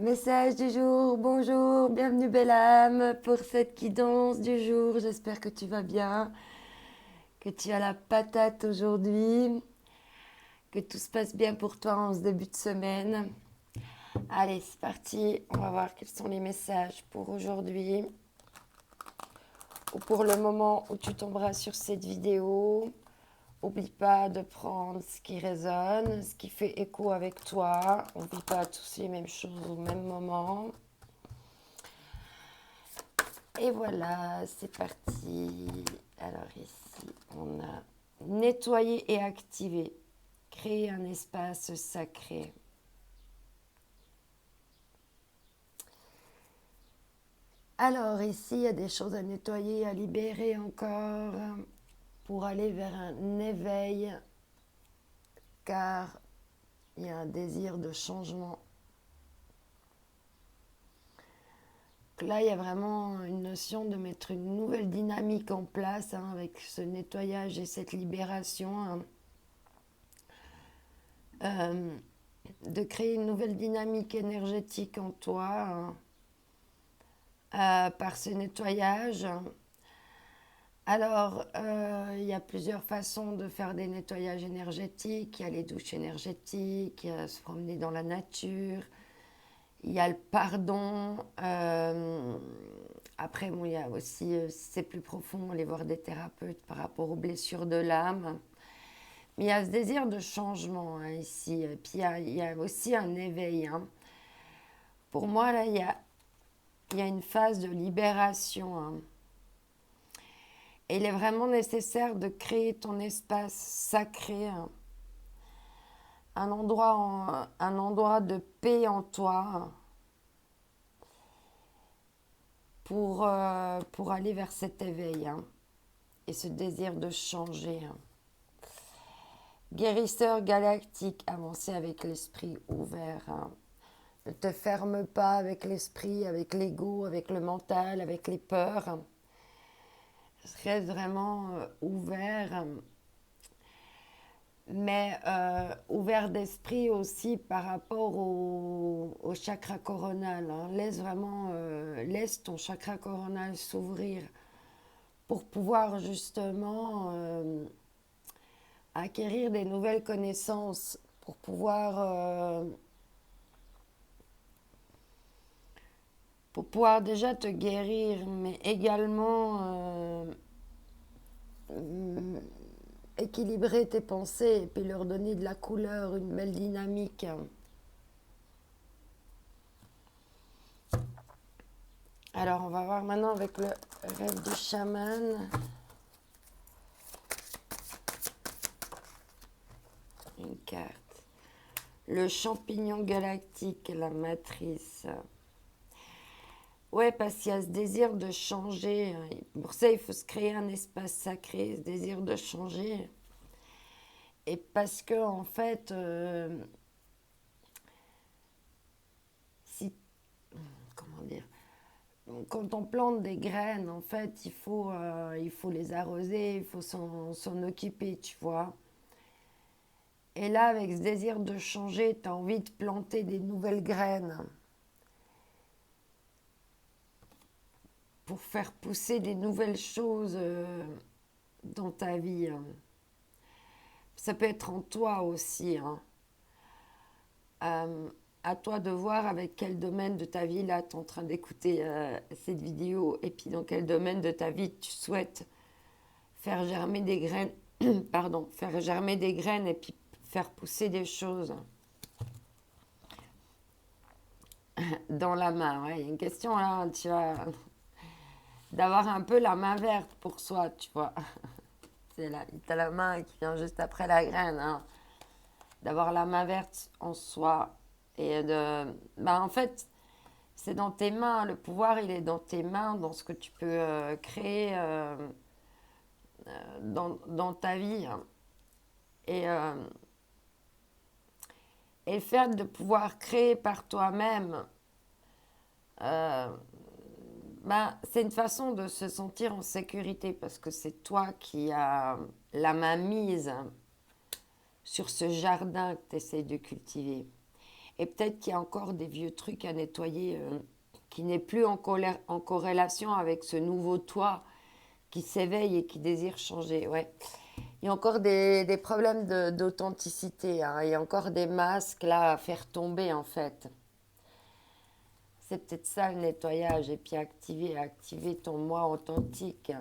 Message du jour, bonjour, bienvenue belle âme pour cette guidance du jour. J'espère que tu vas bien, que tu as la patate aujourd'hui, que tout se passe bien pour toi en ce début de semaine. Allez, c'est parti, on va voir quels sont les messages pour aujourd'hui ou pour le moment où tu tomberas sur cette vidéo. N'oublie pas de prendre ce qui résonne, ce qui fait écho avec toi. On ne vit pas tous les mêmes choses au même moment. Et voilà, c'est parti. Alors ici, on a nettoyer et activer. Créer un espace sacré. Alors ici, il y a des choses à nettoyer, à libérer encore pour aller vers un éveil, car il y a un désir de changement. Là, il y a vraiment une notion de mettre une nouvelle dynamique en place avec ce nettoyage et cette libération. De créer une nouvelle dynamique énergétique en toi par ce nettoyage. Alors, il y a plusieurs façons de faire des nettoyages énergétiques. Il y a les douches énergétiques, se promener dans la nature. Il y a le pardon. Après, bon, il y a aussi, si c'est plus profond, aller voir des thérapeutes par rapport aux blessures de l'âme. Mais il y a ce désir de changement ici. Et puis, il y a aussi un éveil. Pour moi, là, il y a une phase de libération. Et il est vraiment nécessaire de créer ton espace sacré, un endroit de paix en toi pour aller vers cet éveil et ce désir de changer. Guérisseur galactique, avancer avec l'esprit ouvert. Ne te ferme pas avec l'esprit, avec l'ego, avec le mental, avec les peurs. Reste vraiment ouvert, mais ouvert d'esprit aussi par rapport au chakra coronal. Laisse ton chakra coronal s'ouvrir pour pouvoir justement acquérir des nouvelles connaissances, pour pouvoir déjà te guérir, mais également équilibrer tes pensées et puis leur donner de la couleur, une belle dynamique. Alors, on va voir maintenant avec le rêve du chaman. Une carte. Le champignon galactique, la matrice. Ouais, parce qu'il y a ce désir de changer. Pour ça, il faut se créer un espace sacré, ce désir de changer. Et parce que, en fait, si, comment dire, quand on plante des graines, en fait, il faut les arroser, il faut s'en occuper, tu vois. Et là, avec ce désir de changer, tu as envie de planter des nouvelles graines pour faire pousser des nouvelles choses dans ta vie. Ça peut être en toi aussi. À toi de voir avec quel domaine de ta vie, là, tu es en train d'écouter cette vidéo, et puis dans quel domaine de ta vie tu souhaites faire germer des graines, pardon, faire germer des graines et puis faire pousser des choses dans la main. Ouais, il y a une question là, tu vois, d'avoir un peu la main verte pour soi, tu vois. C'est là, tu as la main qui vient juste après la graine. D'avoir la main verte en soi. Et en fait, c'est dans tes mains. Le pouvoir, il est dans tes mains, dans ce que tu peux créer dans ta vie. Et, euh, et le fait de pouvoir créer par toi-même, euh, c'est une façon de se sentir en sécurité parce que c'est toi qui as la main mise sur ce jardin que tu essaies de cultiver. Et peut-être qu'il y a encore des vieux trucs à nettoyer qui n'est plus en corrélation avec ce nouveau toi qui s'éveille et qui désire changer. Ouais. Il y a encore des problèmes d'authenticité, hein. Il y a encore des masques là à faire tomber en fait. C'est peut-être ça le nettoyage. Et puis activer ton moi authentique.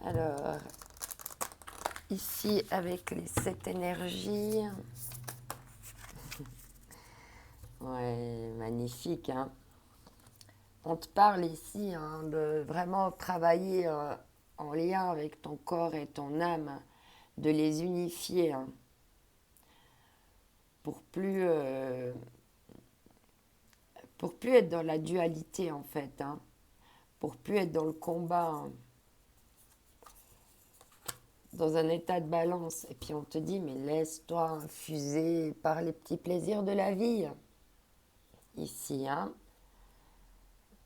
Alors, ici avec cette énergie. Ouais, magnifique, hein. On te parle ici hein, de vraiment travailler en lien avec ton corps et ton âme, de les unifier hein, pour plus être dans la dualité en fait, hein, pour plus être dans le combat, hein, dans un état de balance. Et puis on te dit mais laisse-toi infuser par les petits plaisirs de la vie ici, hein.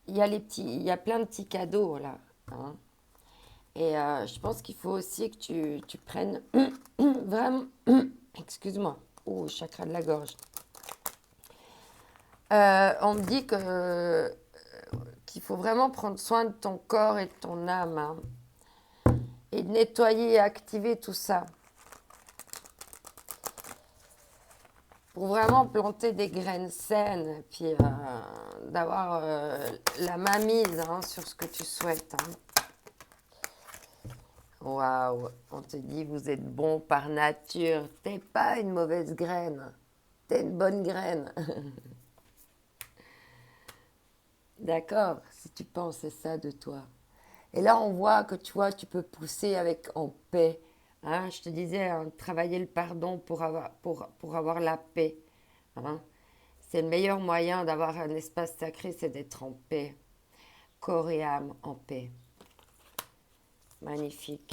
Il y a plein de petits cadeaux là, hein. Et je pense qu'il faut aussi que tu prennes vraiment, excuse-moi, oh, chakra de la gorge. On me dit qu'il faut vraiment prendre soin de ton corps et de ton âme hein, et de nettoyer et activer tout ça pour vraiment planter des graines saines et puis d'avoir la main mise hein, sur ce que tu souhaites. Hein. Waouh, on te dit vous êtes bon par nature, t'es pas une mauvaise graine, t'es une bonne graine. D'accord, si tu penses c'est ça de toi. Et là on voit que tu vois, tu peux pousser avec en paix. Hein, je te disais, hein, travailler le pardon pour avoir la paix. Hein. C'est le meilleur moyen d'avoir un espace sacré, c'est d'être en paix. Corps et âme en paix. Magnifique.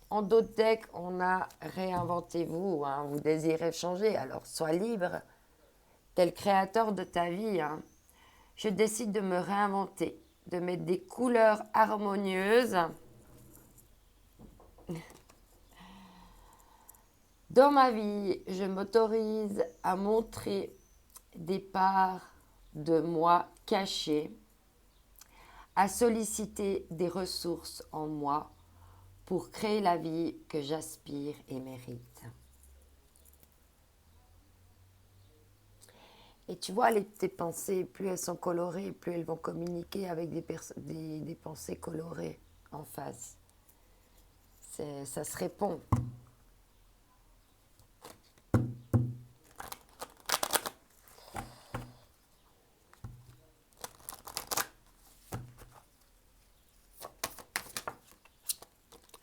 En d'autres decks, on a réinventez-vous, hein, vous désirez changer, alors sois libre. T'es le créateur de ta vie. Hein. Je décide de me réinventer, de mettre des couleurs harmonieuses dans ma vie. Je m'autorise à montrer des parts de moi cachées, à solliciter des ressources en moi pour créer la vie que j'aspire et mérite. Et tu vois, tes pensées, plus elles sont colorées, plus elles vont communiquer avec des pensées colorées en face. Ça se répond.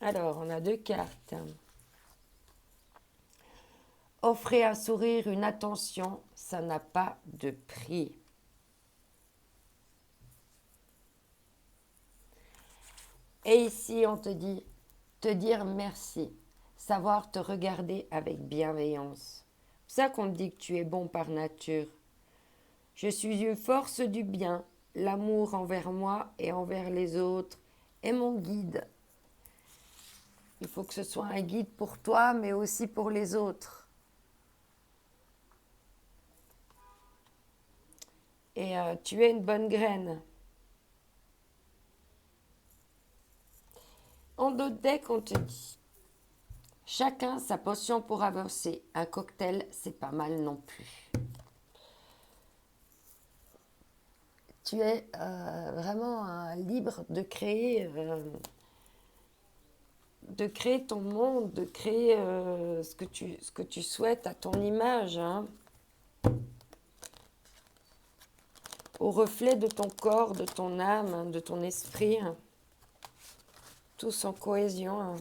Alors, on a deux cartes. Offrez un sourire, une attention, ça n'a pas de prix. Et ici, on te dit, te dire merci, savoir te regarder avec bienveillance. C'est ça qu'on te dit que tu es bon par nature. Je suis une force du bien, l'amour envers moi et envers les autres est mon guide. Il faut que ce soit un guide pour toi, mais aussi pour les autres. Et tu es une bonne graine. En d'autres decks, on te dit chacun sa potion pour avancer. Un cocktail, c'est pas mal non plus. Tu es vraiment libre de créer ton monde, de créer ce que tu souhaites à ton image, hein, au reflet de ton corps, de ton âme, hein, de ton esprit, hein, tous en cohésion. Hein.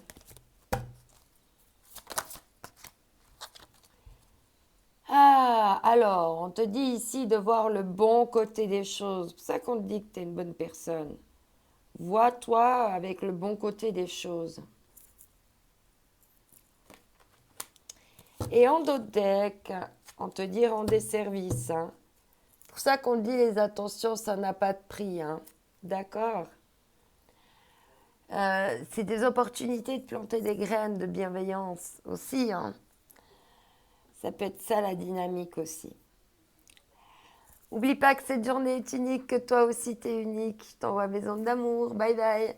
Ah, alors, on te dit ici de voir le bon côté des choses. C'est pour ça qu'on te dit que tu es une bonne personne. Vois-toi avec le bon côté des choses. Et en d'autres decks, on te dit rends des services. Hein. C'est pour ça qu'on dit les attentions, ça n'a pas de prix. Hein. D'accord ? C'est des opportunités de planter des graines de bienveillance aussi, hein. Ça peut être ça la dynamique aussi. Oublie pas que cette journée est unique, que toi aussi t'es unique. Je t'envoie mes ondes d'amour. Bye bye.